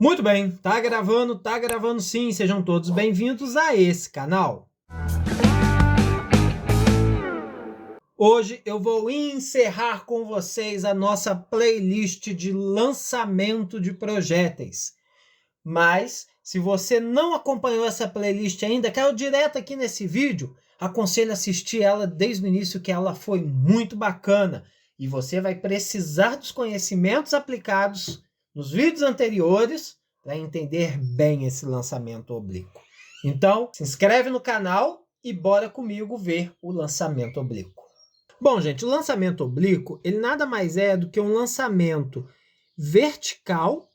Muito bem, tá gravando sim, sejam todos bem-vindos a esse canal. Hoje eu vou encerrar com vocês a nossa playlist de lançamento de projéteis. Mas, se você não acompanhou essa playlist ainda, caiu direto aqui nesse vídeo, aconselho assistir ela desde o início, que ela foi muito bacana. E você vai precisar dos conhecimentos aplicados nos vídeos anteriores para entender bem esse lançamento oblíquo. Então, se inscreve no canal e bora comigo ver o lançamento oblíquo. Bom, gente, o lançamento oblíquo, ele nada mais é do que um lançamento vertical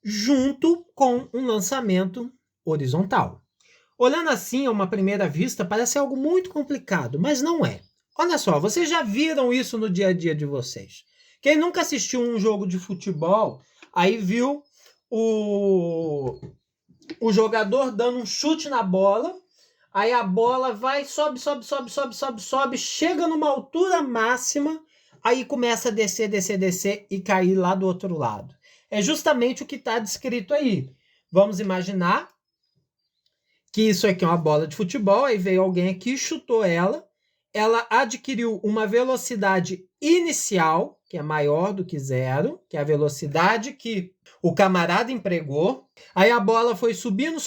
junto com um lançamento horizontal. Olhando assim, a uma primeira vista, parece algo muito complicado, mas não é. Olha só, vocês já viram isso no dia a dia de vocês. Quem nunca assistiu um jogo de futebol, aí viu o jogador dando um chute na bola, aí a bola vai, sobe, chega numa altura máxima, aí começa a descer e cair lá do outro lado. É justamente o que está descrito aí. Vamos imaginar que isso aqui é uma bola de futebol, aí veio alguém aqui, chutou ela adquiriu uma velocidade inicial, que é maior do que zero, que é a velocidade que o camarada empregou. Aí a bola foi subindo,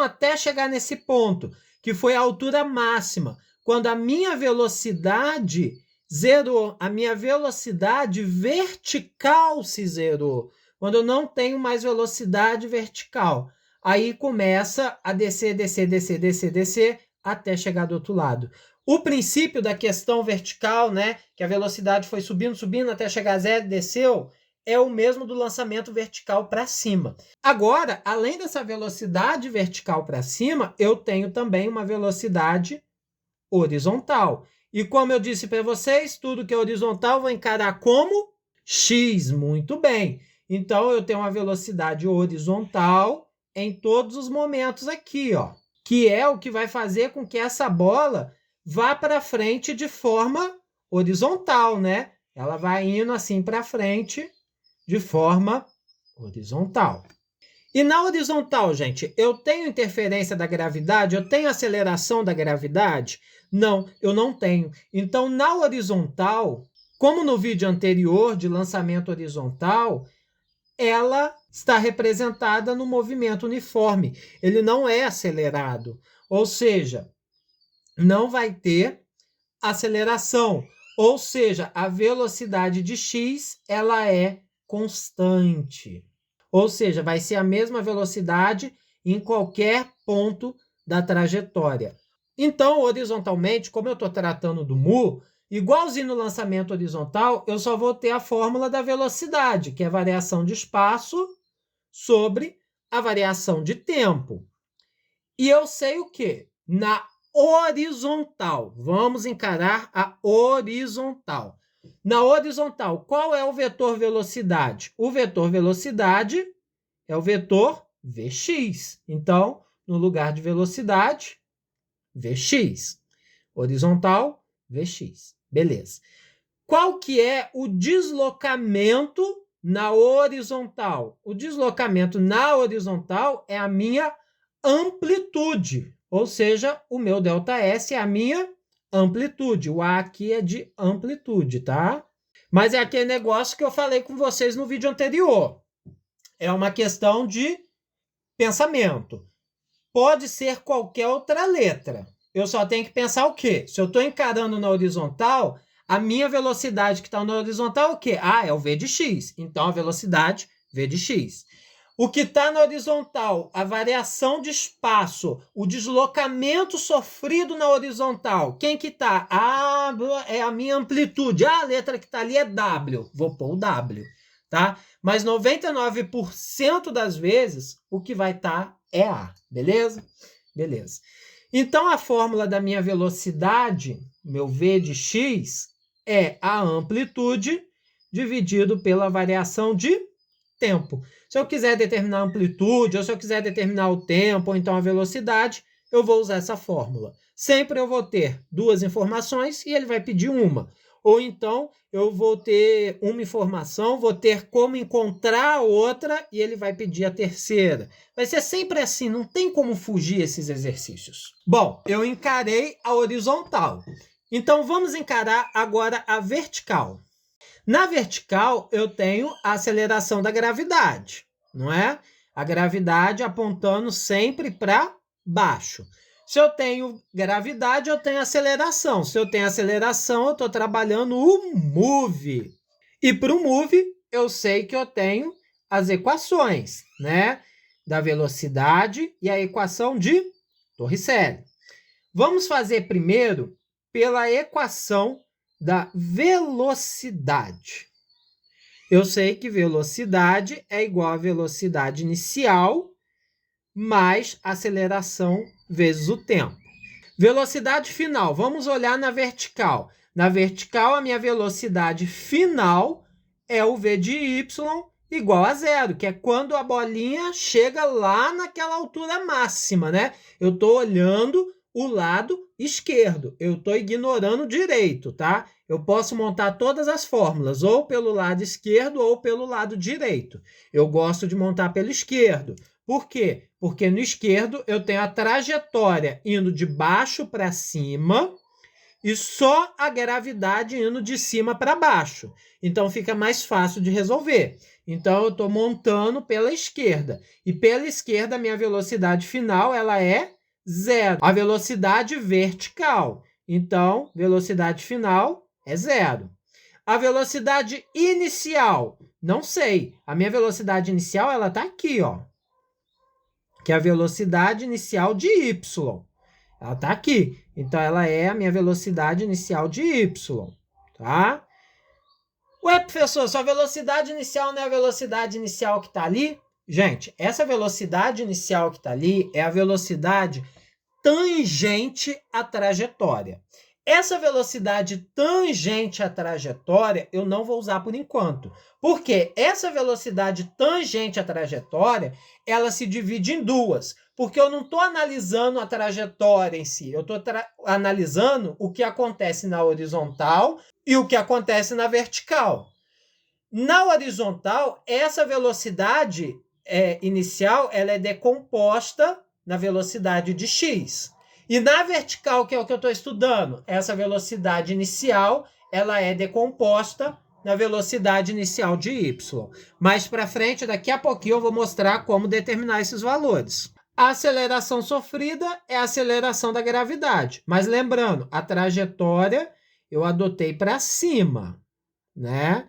até chegar nesse ponto, que foi a altura máxima. Quando a minha velocidade zerou, a minha velocidade vertical se zerou. Quando eu não tenho mais velocidade vertical. Aí começa a descer, até chegar do outro lado. O princípio da questão vertical, né, que a velocidade foi subindo até chegar a zero, desceu, é o mesmo do lançamento vertical para cima. Agora, além dessa velocidade vertical para cima, eu tenho também uma velocidade horizontal. E como eu disse para vocês, tudo que é horizontal eu vou encarar como x. Muito bem. Então, eu tenho uma velocidade horizontal em todos os momentos aqui, ó, que é o que vai fazer com que essa bola vá para frente de forma horizontal, né? Ela vai indo assim para frente de forma horizontal. E na horizontal, gente, eu tenho interferência da gravidade? Eu tenho aceleração da gravidade? Não, eu não tenho. Então, na horizontal, como no vídeo anterior de lançamento horizontal, ela está representada no movimento uniforme. Ele não é acelerado. Ou seja, não vai ter aceleração. Ou seja, a velocidade de x ela é constante. Ou seja, vai ser a mesma velocidade em qualquer ponto da trajetória. Então, horizontalmente, como eu estou tratando do mu, igualzinho no lançamento horizontal, eu só vou ter a fórmula da velocidade, que é a variação de espaço sobre a variação de tempo. E eu sei o quê? Na horizontal. Vamos encarar a horizontal. Na horizontal, qual é o vetor velocidade? O vetor velocidade é o vetor Vx. Então, no lugar de velocidade, Vx. Horizontal, Vx. Beleza. Qual que é o deslocamento na horizontal? O deslocamento na horizontal é a minha amplitude. Ou seja, o meu ΔS é a minha amplitude. O A aqui é de amplitude, tá? Mas é aquele negócio que eu falei com vocês no vídeo anterior. É uma questão de pensamento. Pode ser qualquer outra letra. Eu só tenho que pensar o quê? Se eu estou encarando na horizontal, a minha velocidade que está na horizontal é o quê? Ah, é o v de x. Então, a velocidade v de x. O que está na horizontal, a variação de espaço, o deslocamento sofrido na horizontal. Quem que está? Ah, é a minha amplitude. Ah, a letra que está ali é W. Vou pôr o W, tá? Mas 99% das vezes, o que vai estar é A, beleza? Beleza. Então, a fórmula da minha velocidade, meu V de x, é a amplitude dividido pela variação de tempo. Se eu quiser determinar a amplitude, ou se eu quiser determinar o tempo, ou então a velocidade, eu vou usar essa fórmula. Sempre eu vou ter duas informações e ele vai pedir uma. ou então eu vou ter uma informação, vou ter como encontrar a outra e ele vai pedir a terceira. Vai ser sempre assim, não tem como fugir esses exercícios. Bom, eu encarei a horizontal. Então vamos encarar agora a vertical. Na vertical, eu tenho a aceleração da gravidade, não é? A gravidade apontando sempre para baixo. Se eu tenho gravidade, eu tenho aceleração. Se eu tenho aceleração, eu estou trabalhando o move. E para o move, eu sei que eu tenho as equações, né? Da velocidade e a equação de Torricelli. Vamos fazer primeiro pela equação da velocidade. Eu sei que velocidade é igual a velocidade inicial mais aceleração vezes o tempo. Velocidade final, vamos olhar na vertical. Na vertical, a minha velocidade final é o v de y igual a zero, que é quando a bolinha chega lá naquela altura máxima, né? Eu estou olhando o lado esquerdo, eu estou ignorando o direito, tá? Eu posso montar todas as fórmulas, ou pelo lado esquerdo ou pelo lado direito. Eu gosto de montar pelo esquerdo. Por quê? Porque no esquerdo eu tenho a trajetória indo de baixo para cima e só a gravidade indo de cima para baixo. Então fica mais fácil de resolver. Então eu estou montando pela esquerda. E pela esquerda a minha velocidade final ela é zero. A velocidade vertical. Então, velocidade final é zero. A velocidade inicial, não sei. A minha velocidade inicial ela está aqui, ó. Que é a velocidade inicial de y. Ela está aqui. Então, ela é a minha velocidade inicial de y. Tá? Ué, professor, sua velocidade inicial não é a velocidade inicial que está ali? Gente, essa velocidade inicial que está ali é a velocidade tangente à trajetória. Essa velocidade tangente à trajetória eu não vou usar por enquanto. Porque essa velocidade tangente à trajetória, ela se divide em duas. Porque eu não estou analisando a trajetória em si, eu estou analisando o que acontece na horizontal e o que acontece na vertical. Na horizontal, essa velocidade inicial ela é decomposta na velocidade de x. E na vertical, que é o que eu estou estudando, essa velocidade inicial ela é decomposta na velocidade inicial de y. Mais para frente, daqui a pouquinho, eu vou mostrar como determinar esses valores. A aceleração sofrida é a aceleração da gravidade. Mas lembrando, a trajetória eu adotei para cima, né?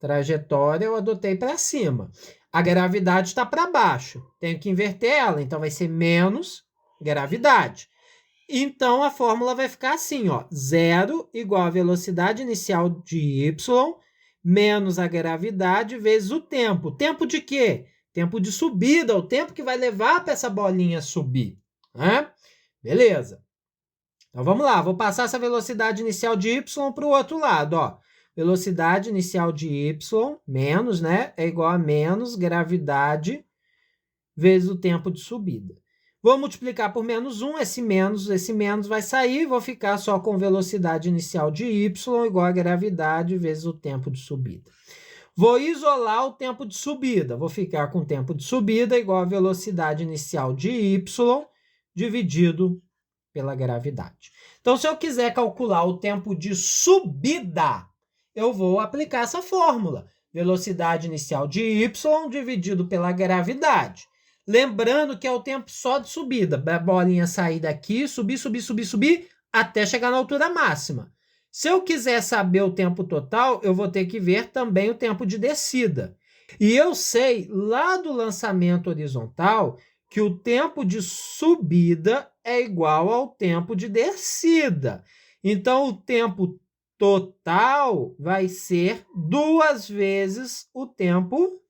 Trajetória eu adotei para cima. A gravidade está para baixo. Tenho que inverter ela, então vai ser menos gravidade. Então, a fórmula vai ficar assim, ó. Zero igual a velocidade inicial de y menos a gravidade vezes o tempo. Tempo de quê? Tempo de subida, o tempo que vai levar para essa bolinha subir. Né? Beleza. Então, vamos lá. Vou passar essa velocidade inicial de y para o outro lado, ó. Velocidade inicial de y, menos, né? É igual a menos gravidade vezes o tempo de subida. Vou multiplicar por menos 1, esse menos vai sair, vou ficar só com velocidade inicial de y igual a gravidade vezes o tempo de subida. Vou isolar o tempo de subida, vou ficar com o tempo de subida igual a velocidade inicial de y dividido pela gravidade. Então, se eu quiser calcular o tempo de subida, eu vou aplicar essa fórmula. Velocidade inicial de y dividido pela gravidade. Lembrando que é o tempo só de subida. A bolinha sair daqui, subir, até chegar na altura máxima. Se eu quiser saber o tempo total, eu vou ter que ver também o tempo de descida. E eu sei, lá do lançamento horizontal, que o tempo de subida é igual ao tempo de descida. Então, o tempo total vai ser 2 vezes o tempo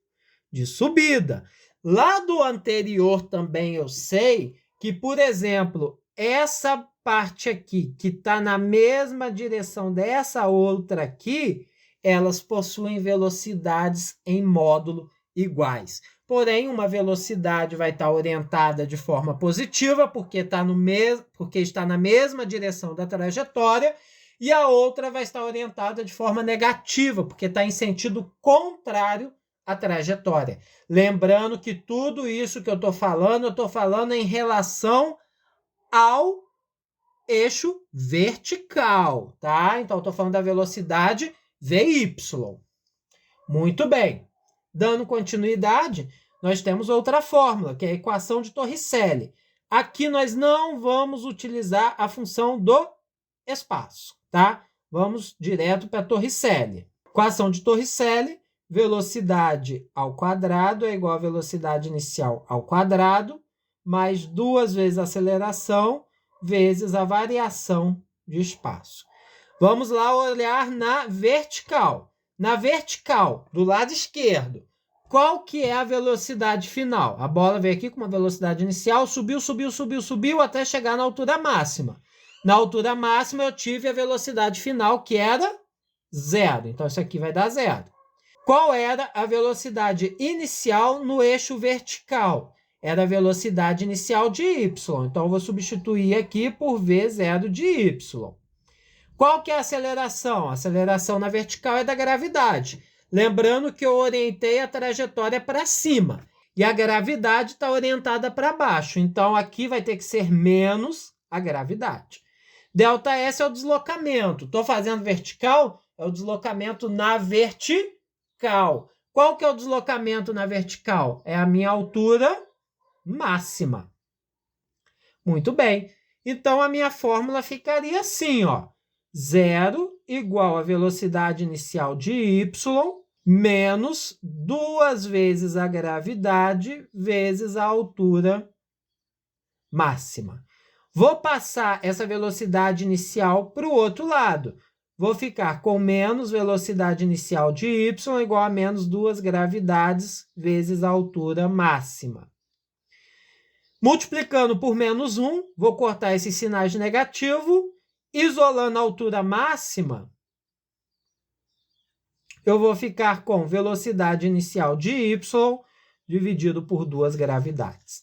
de subida. Lá do anterior também eu sei que, por exemplo, essa parte aqui, que está na mesma direção dessa outra aqui, elas possuem velocidades em módulo iguais. Porém, uma velocidade vai estar orientada de forma positiva, porque está na mesma direção da trajetória, e a outra vai estar orientada de forma negativa, porque está em sentido contrário à trajetória. Lembrando que tudo isso que eu estou falando em relação ao eixo vertical, tá? Então, eu estou falando da velocidade VY. Muito bem. Dando continuidade, nós temos outra fórmula, que é a equação de Torricelli. Aqui nós não vamos utilizar a função do espaço, tá? Vamos direto para Torricelli. Equação de Torricelli, velocidade ao quadrado é igual a velocidade inicial ao quadrado, mais 2 vezes a aceleração, vezes a variação de espaço. Vamos lá olhar na vertical. Na vertical, do lado esquerdo, qual que é a velocidade final? A bola veio aqui com uma velocidade inicial, subiu, até chegar na altura máxima. Na altura máxima eu tive a velocidade final, que era 0. Então, isso aqui vai dar 0. Qual era a velocidade inicial no eixo vertical? Era a velocidade inicial de y. Então, eu vou substituir aqui por v0 de y. Qual que é a aceleração? A aceleração na vertical é da gravidade. Lembrando que eu orientei a trajetória para cima. E a gravidade está orientada para baixo. Então, aqui vai ter que ser menos a gravidade. ΔS é o deslocamento. Estou fazendo vertical? É o deslocamento na vertical. Qual que é o deslocamento na vertical? É a minha altura máxima. Muito bem. Então, a minha fórmula ficaria assim, ó. 0 igual a velocidade inicial de y menos 2 vezes a gravidade vezes a altura máxima. Vou passar essa velocidade inicial para o outro lado. Vou ficar com menos velocidade inicial de y igual a menos 2 gravidades vezes a altura máxima. Multiplicando por menos 1, vou cortar esses sinais de negativo. Isolando a altura máxima, eu vou ficar com velocidade inicial de y dividido por 2 gravidades.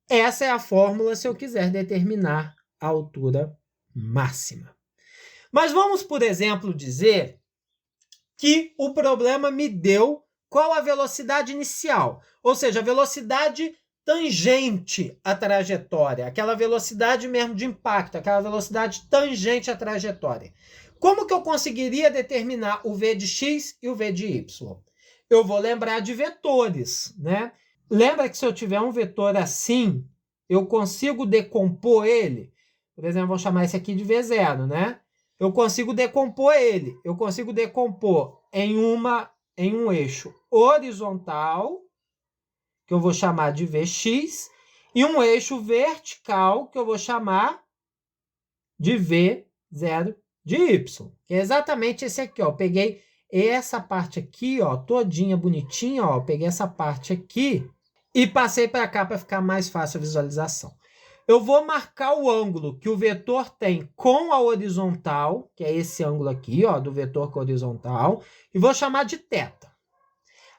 Essa é a fórmula se eu quiser determinar a altura máxima. Mas vamos, por exemplo, dizer que o problema me deu qual a velocidade inicial, ou seja, a velocidade tangente à trajetória, aquela velocidade mesmo de impacto, aquela velocidade tangente à trajetória. Como que eu conseguiria determinar o v de x e o v de y? Eu vou lembrar de vetores, né? Lembra que se eu tiver um vetor assim, eu consigo decompor ele? Por exemplo, vou chamar esse aqui de v0, né? Eu consigo decompor ele. Eu consigo decompor em um eixo horizontal, que eu vou chamar de Vx, e um eixo vertical, que eu vou chamar de V0 de Y. Que é exatamente esse aqui, ó. Eu peguei essa parte aqui, ó, todinha bonitinha, ó. Eu peguei essa parte aqui e passei para cá para ficar mais fácil a visualização. Eu vou marcar o ângulo que o vetor tem com a horizontal, que é esse ângulo aqui, ó, do vetor com a horizontal, e vou chamar de θ.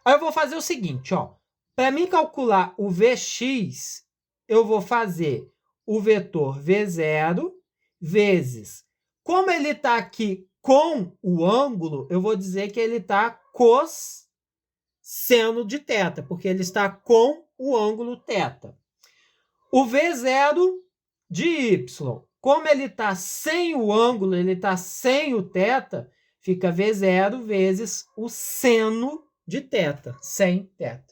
Aí eu vou fazer o seguinte, ó. Para mim calcular o Vx, eu vou fazer o vetor V0 vezes... Como ele está aqui com o ângulo, eu vou dizer que ele está cosseno de θ, porque ele está com o ângulo θ. O V0 de y, como ele está sem o ângulo, ele está sem o θ, fica V0 vezes o seno de θ, sem θ.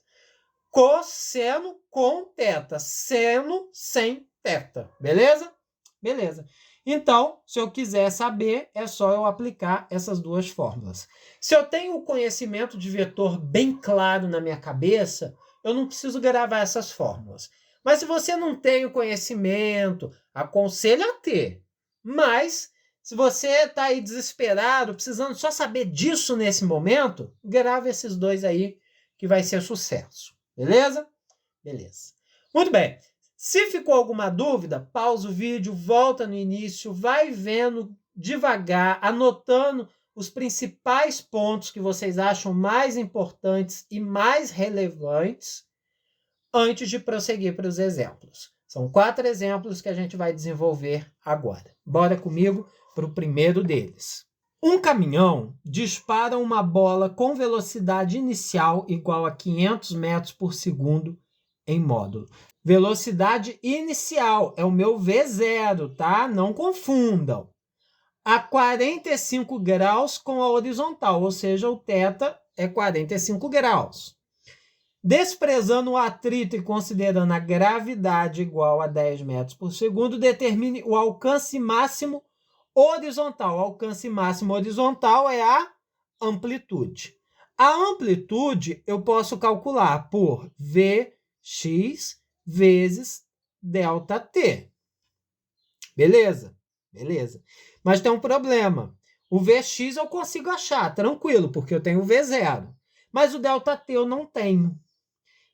Cosseno com θ, seno sem θ, beleza? Beleza. Então, se eu quiser saber, é só eu aplicar essas duas fórmulas. Se eu tenho o conhecimento de vetor bem claro na minha cabeça, eu não preciso gravar essas fórmulas. Mas se você não tem o conhecimento, aconselho a ter. Mas, se você está aí desesperado, precisando só saber disso nesse momento, grave esses dois aí, que vai ser sucesso. Beleza? Beleza. Muito bem. Se ficou alguma dúvida, pausa o vídeo, volta no início, vai vendo devagar, anotando os principais pontos que vocês acham mais importantes e mais relevantes antes de prosseguir para os exemplos. São 4 exemplos que a gente vai desenvolver agora. Bora comigo para o primeiro deles. Um caminhão dispara uma bola com velocidade inicial igual a 500 metros por segundo em módulo. Velocidade inicial é o meu V0, tá? Não confundam. A 45 graus com a horizontal, ou seja, o θ é 45 graus. Desprezando o atrito e considerando a gravidade igual a 10 metros por segundo, determine o alcance máximo horizontal. O alcance máximo horizontal é a amplitude. A amplitude eu posso calcular por Vx vezes ΔT. Beleza? Beleza. Mas tem um problema. O Vx eu consigo achar, tranquilo, porque eu tenho o V0. Mas o ΔT eu não tenho.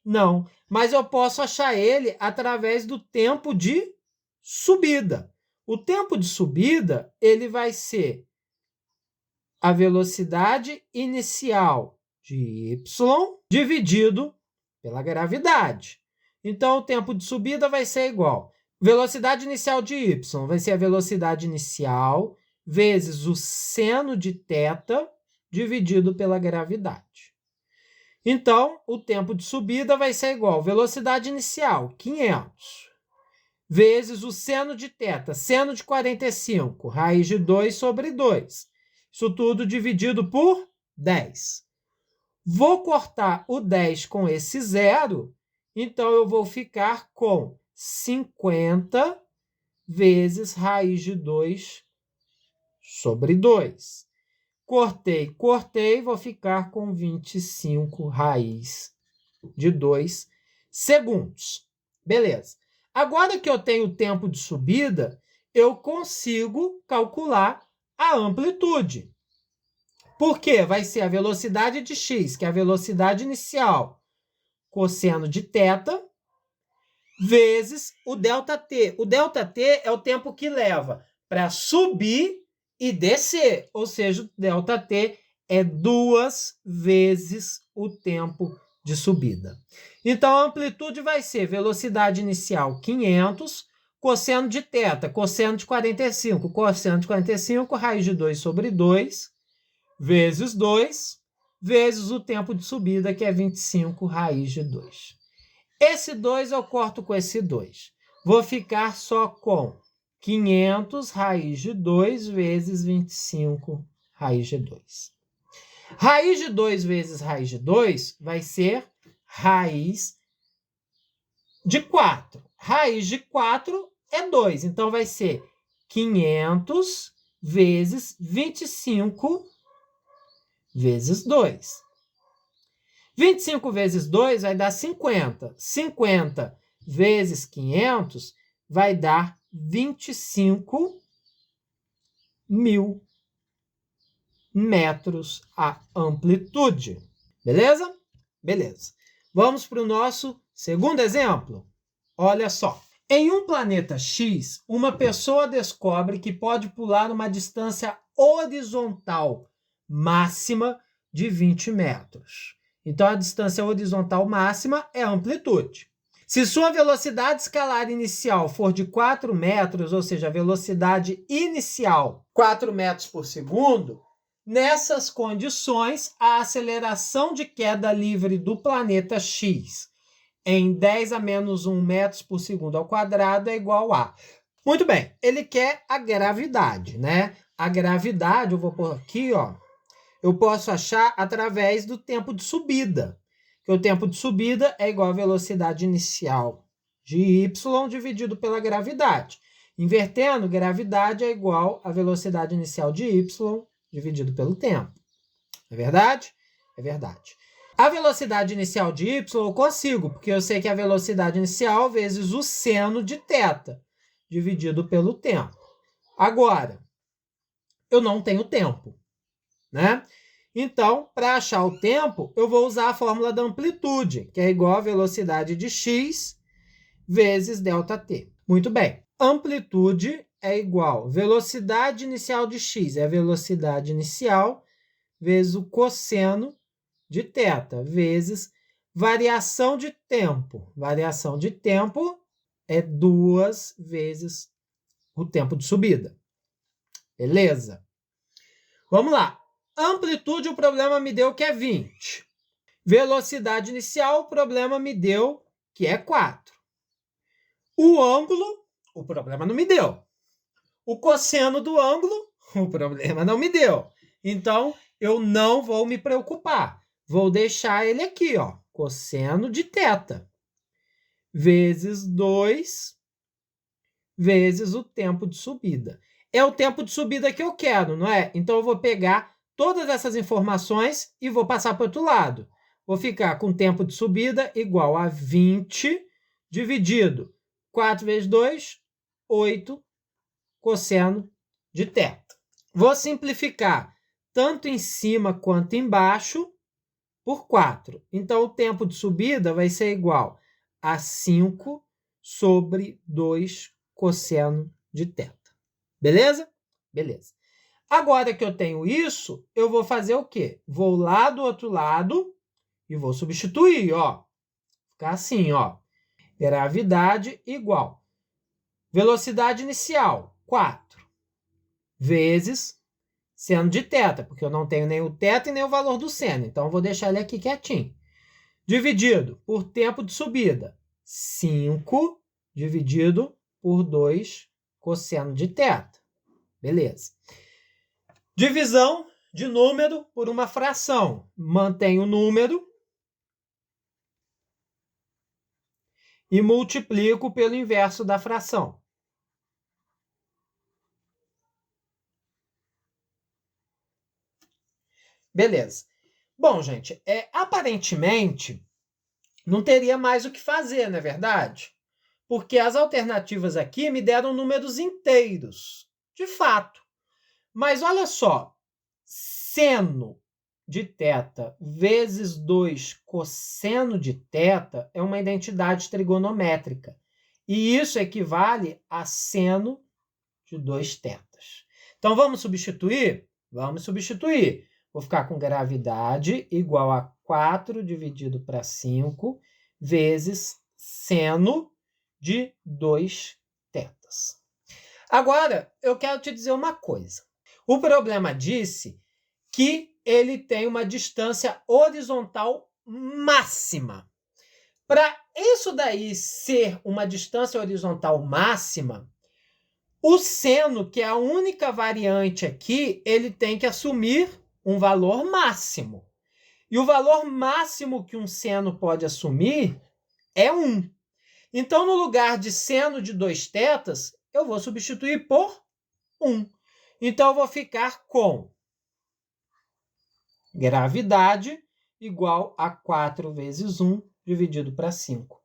Não, mas eu posso achar ele através do tempo de subida. O tempo de subida, ele vai ser a velocidade inicial de y dividido pela gravidade. Então, o tempo de subida vai ser igual. Velocidade inicial de y vai ser a velocidade inicial vezes o seno de θ dividido pela gravidade. Então, o tempo de subida vai ser igual. Velocidade inicial, 500, vezes o seno de θ, seno de 45, raiz de 2 sobre 2. Isso tudo dividido por 10. Vou cortar o 10 com esse zero, então eu vou ficar com 50 vezes raiz de 2 sobre 2. Cortei, vou ficar com 25 raiz de 2 segundos. Beleza. Agora que eu tenho o tempo de subida, eu consigo calcular a amplitude. Por quê? Vai ser a velocidade de x, que é a velocidade inicial, cosseno de θ, vezes o ΔT. O ΔT é o tempo que leva para subir e descer, ou seja, o ΔT é 2 vezes o tempo de subida. Então, a amplitude vai ser velocidade inicial 500, cosseno de θ, cosseno de 45, raiz de 2 sobre 2, vezes 2, vezes o tempo de subida, que é 25 raiz de 2. Esse 2 eu corto com esse 2. Vou ficar só com 500 raiz de 2 vezes 25 raiz de 2. Raiz de 2 vezes raiz de 2 vai ser raiz de 4. Raiz de 4 é 2, então vai ser 500 vezes 25 vezes 2. 25 vezes 2 vai dar 50. 50 vezes 500 vai dar 25 mil metros a amplitude. Beleza? Beleza. Vamos para o nosso segundo exemplo. Olha só. Em um planeta X, uma pessoa descobre que pode pular uma distância horizontal máxima de 20 metros. Então, a distância horizontal máxima é a amplitude. Se sua velocidade escalar inicial for de 4 metros, ou seja, a velocidade inicial 4 metros por segundo, nessas condições, a aceleração de queda livre do planeta X em 10 a menos 1 metros por segundo ao quadrado é igual a... Muito bem, ele quer a gravidade, né? A gravidade, eu vou pôr aqui, ó, eu posso achar através do tempo de subida. Que o tempo de subida é igual à velocidade inicial de y dividido pela gravidade. Invertendo, gravidade é igual à velocidade inicial de y dividido pelo tempo. É verdade? É verdade. A velocidade inicial de y eu consigo, porque eu sei que a velocidade inicial vezes o seno de θ dividido pelo tempo. Agora, eu não tenho tempo, né? Então, para achar o tempo, eu vou usar a fórmula da amplitude, que é igual à velocidade de x vezes ΔT. Muito bem. Amplitude é igual a velocidade inicial de x, é a velocidade inicial, vezes o cosseno de θ, vezes variação de tempo. Variação de tempo é 2 vezes o tempo de subida. Beleza? Vamos lá. Amplitude, o problema me deu que é 20. Velocidade inicial, o problema me deu que é 4. O ângulo, o problema não me deu. O cosseno do ângulo, o problema não me deu. Então, eu não vou me preocupar. Vou deixar ele aqui, ó. Cosseno de θ vezes 2 vezes o tempo de subida. É o tempo de subida que eu quero, não é? Então, eu vou pegar todas essas informações e vou passar para o outro lado. Vou ficar com tempo de subida igual a 20 dividido 4 vezes 2, 8 cosseno de θ. Vou simplificar tanto em cima quanto embaixo por 4. Então, o tempo de subida vai ser igual a 5 sobre 2 cosseno de θ. Beleza? Beleza. Agora que eu tenho isso, eu vou fazer o quê? Vou lá do outro lado e vou substituir, ó. Ficar assim, ó. Gravidade igual. Velocidade inicial, 4. Vezes seno de θ, porque eu não tenho nem o θ e nem o valor do seno. Então, eu vou deixar ele aqui quietinho. Dividido por tempo de subida. 5 dividido por 2 cosseno de θ. Beleza. Divisão de número por uma fração. Mantenho o número e multiplico pelo inverso da fração. Beleza. Bom, gente, aparentemente não teria mais o que fazer, não é verdade? Porque as alternativas aqui me deram números inteiros, de fato. Mas olha só, seno de θ vezes 2 cosseno de θ é uma identidade trigonométrica. E isso equivale a seno de 2 θs. Então, vamos substituir? Vamos substituir. Vou ficar com gravidade igual a 4 dividido para 5 vezes seno de 2 θs. Agora, eu quero te dizer uma coisa. O problema disse que ele tem uma distância horizontal máxima. Para isso daí ser uma distância horizontal máxima, o seno, que é a única variante aqui, ele tem que assumir um valor máximo. E o valor máximo que um seno pode assumir é 1. Então, no lugar de seno de 2 θs, eu vou substituir por 1. Então, eu vou ficar com gravidade igual a 4 vezes 1 dividido para 5.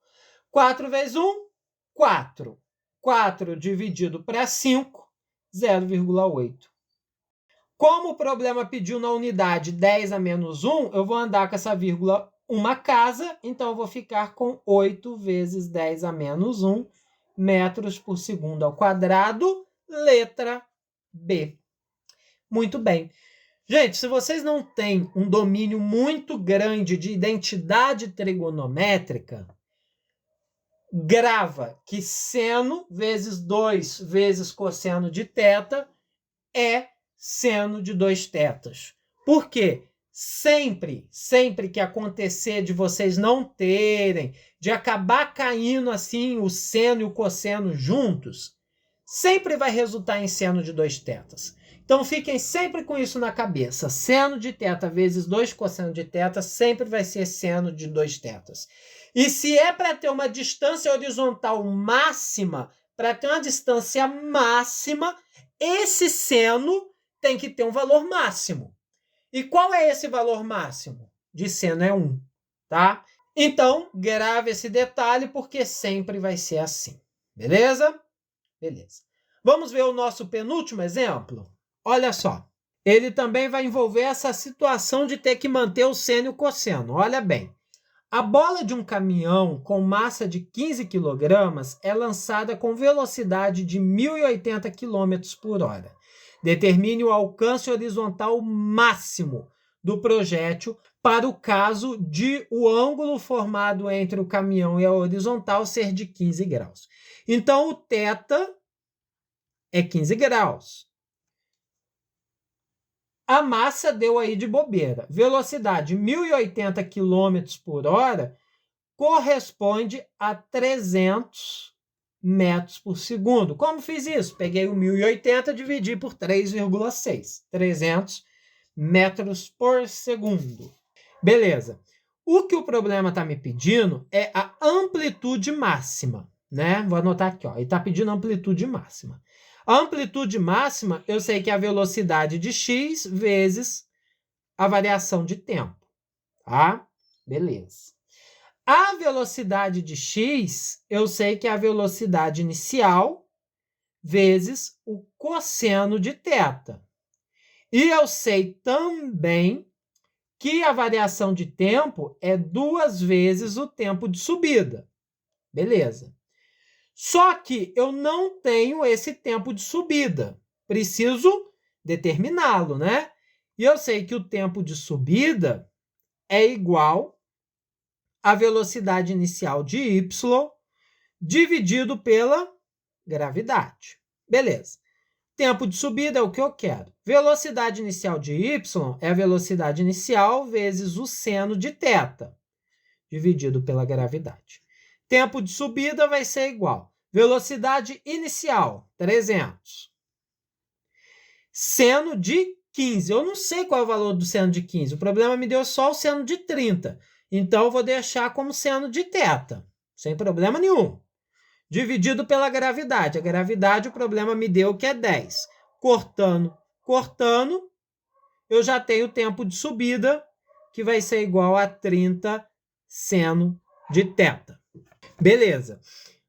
4 vezes 1, 4. 4 dividido para 5, 0,8. Como o problema pediu na unidade 10 a menos 1, eu vou andar com essa vírgula uma casa, então eu vou ficar com 8 vezes 10 a menos 1 metros por segundo ao quadrado, letra B. Muito bem. Gente, se vocês não têm um domínio muito grande de identidade trigonométrica, grava que seno vezes 2 vezes cosseno de θ é seno de 2 θs. Por quê? Sempre que acontecer de vocês não terem, de acabar caindo assim o seno e o cosseno juntos, sempre vai resultar em seno de 2 θs. Então, fiquem sempre com isso na cabeça. Seno de θ vezes 2 cosseno de θ sempre vai ser seno de 2 θs. E se é para ter uma distância horizontal máxima, para ter uma distância máxima, esse seno tem que ter um valor máximo. E qual é esse valor máximo? De seno é 1, tá? Então, grave esse detalhe, porque sempre vai ser assim. Beleza? Beleza. Vamos ver o nosso penúltimo exemplo? Olha só. Ele também vai envolver essa situação de ter que manter o seno e o cosseno. Olha bem. A bola de um caminhão com massa de 15 kg é lançada com velocidade de 1.080 km por hora. Determine o alcance horizontal máximo do projétil para o caso de o ângulo formado entre o caminhão e a horizontal ser de 15 graus. Então, o θ é 15 graus. A massa deu aí de bobeira. Velocidade 1.080 km por hora corresponde a 300 metros por segundo. Como fiz isso? Peguei o 1.080 e dividi por 3,6. 300 metros por segundo. Beleza. O que o problema está me pedindo é a amplitude máxima, né? Vou anotar aqui, ó. Ele está pedindo amplitude máxima. A amplitude máxima, eu sei que é a velocidade de x vezes a variação de tempo, tá? Beleza. A velocidade de x, eu sei que é a velocidade inicial vezes o cosseno de θ. E eu sei também que a variação de tempo é 2 vezes o tempo de subida. Beleza. Só que eu não tenho esse tempo de subida. Preciso determiná-lo, né? E eu sei que o tempo de subida é igual à velocidade inicial de y dividido pela gravidade. Beleza. Tempo de subida é o que eu quero. Velocidade inicial de y é a velocidade inicial vezes o seno de θ, dividido pela gravidade. Tempo de subida vai ser igual. Velocidade inicial, 300. Seno de 15. Eu não sei qual é o valor do seno de 15. O problema me deu só o seno de 30. Então, eu vou deixar como seno de θ, sem problema nenhum. Dividido pela gravidade. A gravidade, o problema me deu que é 10. Cortando, eu já tenho o tempo de subida, que vai ser igual a 30 seno de θ. Beleza.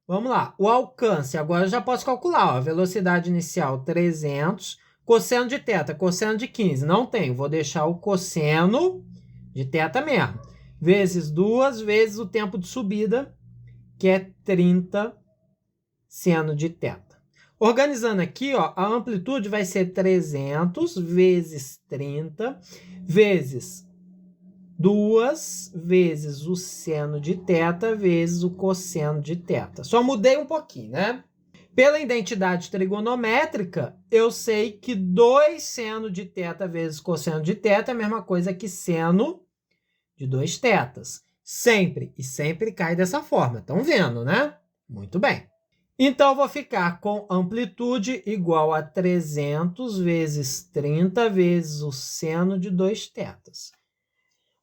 Vamos lá. O alcance, agora eu já posso calcular. Ó, velocidade inicial, 300. Cosseno de θ, cosseno de 15. Não tenho. Vou deixar o cosseno de θ mesmo. Vezes 2 vezes o tempo de subida, que é 30 seno de θ. Organizando aqui, ó, a amplitude vai ser 300 vezes 30 vezes 2 vezes o seno de θ vezes o cosseno de θ. Só mudei um pouquinho, né? Pela identidade trigonométrica, eu sei que 2 seno de θ vezes cosseno de θ é a mesma coisa que seno de 2 θs. Sempre, e sempre cai dessa forma. Estão vendo, né? Muito bem. Então, eu vou ficar com amplitude igual a 300 vezes 30 vezes o seno de 2 θs.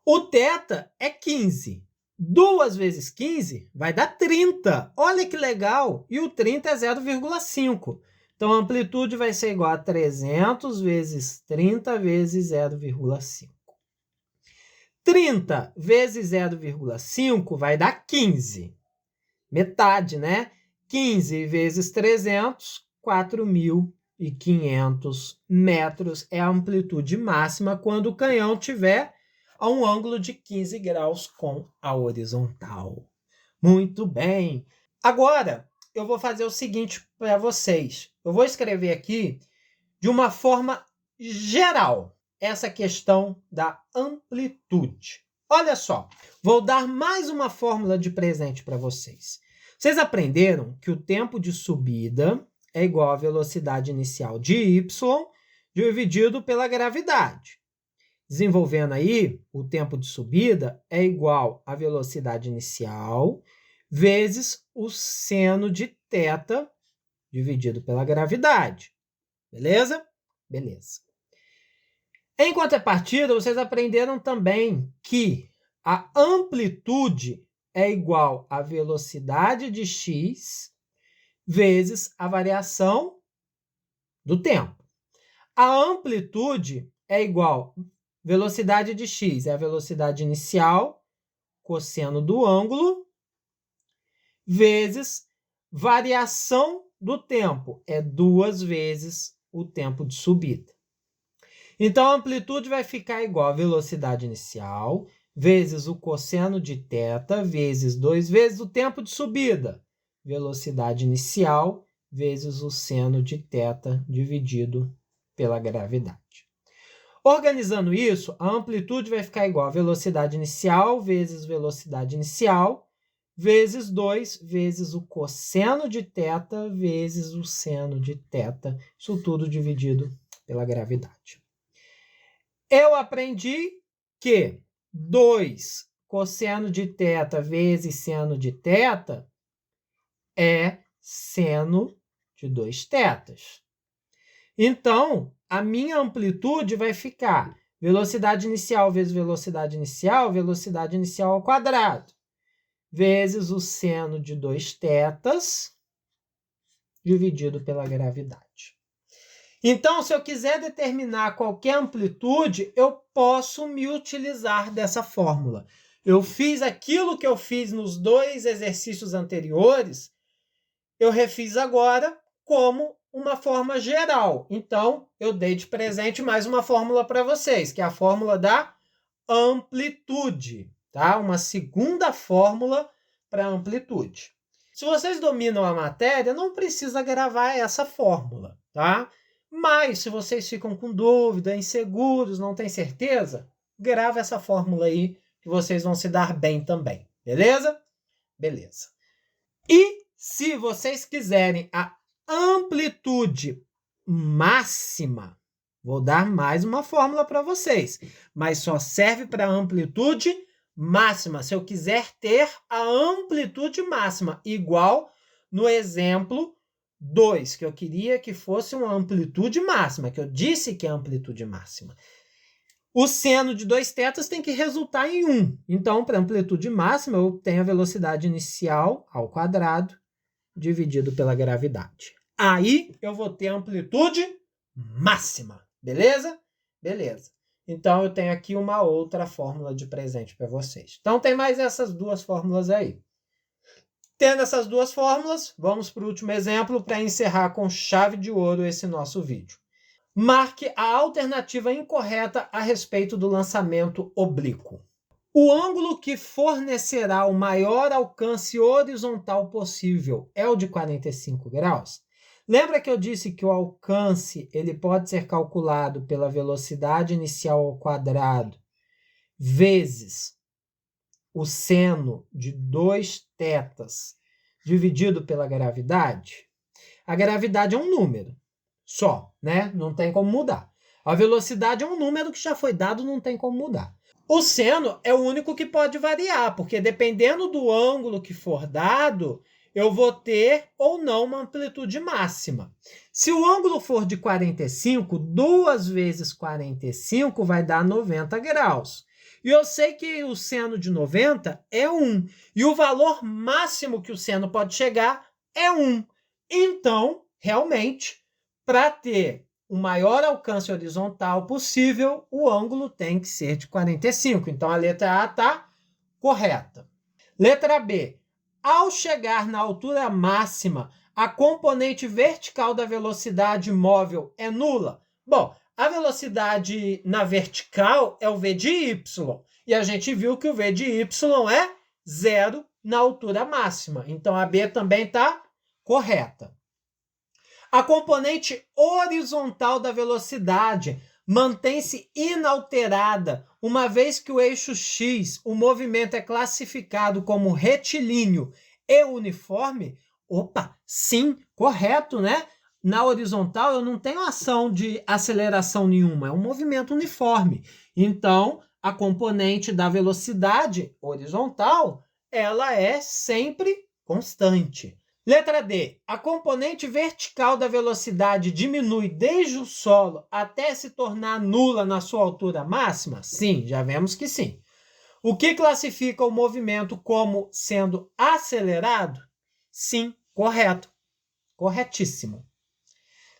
O θ é 15. 2 vezes 15 vai dar 30. Olha que legal! E o 30 é 0,5. Então, a amplitude vai ser igual a 300 vezes 30 vezes 0,5. 30 vezes 0,5 vai dar 15. Metade, né? 15 vezes 300, 4.500 metros é a amplitude máxima quando o canhão tiver a um ângulo de 15 graus com a horizontal. Muito bem. Agora, eu vou fazer o seguinte para vocês. Eu vou escrever aqui de uma forma geral essa questão da amplitude. Olha só, vou dar mais uma fórmula de presente para vocês. Vocês aprenderam que o tempo de subida é igual à velocidade inicial de y dividido pela gravidade. Desenvolvendo aí, o tempo de subida é igual à velocidade inicial vezes o seno de θ dividido pela gravidade. Beleza? Beleza. Em contrapartida, vocês aprenderam também que a amplitude é igual à velocidade de x vezes a variação do tempo. A amplitude é igual a velocidade de x, é a velocidade inicial, cosseno do ângulo, vezes variação do tempo, é 2 vezes o tempo de subida. Então, a amplitude vai ficar igual a velocidade inicial vezes o cosseno de θ vezes 2 vezes o tempo de subida. Velocidade inicial vezes o seno de θ dividido pela gravidade. Organizando isso, a amplitude vai ficar igual a velocidade inicial vezes velocidade inicial vezes 2 vezes o cosseno de θ vezes o seno de θ. Isso tudo dividido pela gravidade. Eu aprendi que 2 cosseno de θ vezes seno de θ é seno de 2θ. Então, a minha amplitude vai ficar velocidade inicial vezes velocidade inicial ao quadrado, vezes o seno de 2θ dividido pela gravidade. Então, se eu quiser determinar qualquer amplitude, eu posso me utilizar dessa fórmula. Eu fiz aquilo que eu fiz nos 2 exercícios anteriores, eu refiz agora como uma forma geral. Então, eu dei de presente mais uma fórmula para vocês, que é a fórmula da amplitude, tá? Uma segunda fórmula para amplitude. Se vocês dominam a matéria, não precisa gravar essa fórmula, tá? Mas, se vocês ficam com dúvida, inseguros, não têm certeza, grava essa fórmula aí, que vocês vão se dar bem também, beleza? Beleza. E se vocês quiserem a amplitude máxima, vou dar mais uma fórmula para vocês, mas só serve para amplitude máxima. Se eu quiser ter a amplitude máxima, igual no exemplo 2, que eu queria que fosse uma amplitude máxima, que eu disse que é amplitude máxima. O seno de 2θ tem que resultar em 1. Então, para amplitude máxima, eu tenho a velocidade inicial ao quadrado dividido pela gravidade. Aí, eu vou ter a amplitude máxima. Beleza? Beleza. Então, eu tenho aqui uma outra fórmula de presente para vocês. Então, tem mais essas 2 fórmulas aí. Tendo essas 2 fórmulas, vamos para o último exemplo para encerrar com chave de ouro esse nosso vídeo. Marque a alternativa incorreta a respeito do lançamento oblíquo. O ângulo que fornecerá o maior alcance horizontal possível é o de 45 graus? Lembra que eu disse que o alcance ele pode ser calculado pela velocidade inicial ao quadrado vezes o seno de 2θ dividido pela gravidade? A gravidade é um número só, né? Não tem como mudar. A velocidade é um número que já foi dado, não tem como mudar. O seno é o único que pode variar, porque dependendo do ângulo que for dado, eu vou ter ou não uma amplitude máxima. Se o ângulo for de 45, 2 vezes 45 vai dar 90 graus. E eu sei que o seno de 90 é 1. E o valor máximo que o seno pode chegar é 1. Então, realmente, para ter o maior alcance horizontal possível, o ângulo tem que ser de 45. Então, a letra A está correta. Letra B. Ao chegar na altura máxima, a componente vertical da velocidade móvel é nula? Bom, a velocidade na vertical é o v de y. E a gente viu que o v de y é 0 na altura máxima. Então, a B também está correta. A componente horizontal da velocidade mantém-se inalterada, uma vez que o eixo x, o movimento é classificado como retilíneo e uniforme? Opa, sim, correto, né? Na horizontal eu não tenho ação de aceleração nenhuma, é um movimento uniforme. Então, a componente da velocidade horizontal, ela é sempre constante. Letra D. A componente vertical da velocidade diminui desde o solo até se tornar nula na sua altura máxima? Sim, já vemos que sim. O que classifica o movimento como sendo acelerado? Sim, correto. Corretíssimo.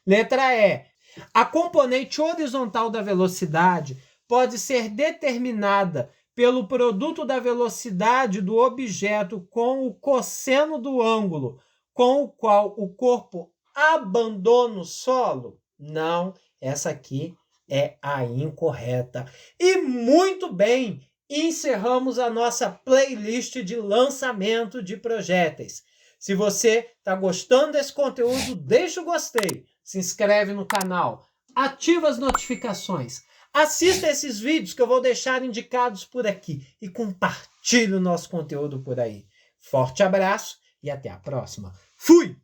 Letra E. A componente horizontal da velocidade pode ser determinada pelo produto da velocidade do objeto com o cosseno do ângulo com o qual o corpo abandona o solo? Não, essa aqui é a incorreta. E muito bem, encerramos a nossa playlist de lançamento de projéteis. Se você está gostando desse conteúdo, deixa o gostei, se inscreve no canal, ativa as notificações, assista esses vídeos que eu vou deixar indicados por aqui e compartilhe o nosso conteúdo por aí. Forte abraço e até a próxima. Fui!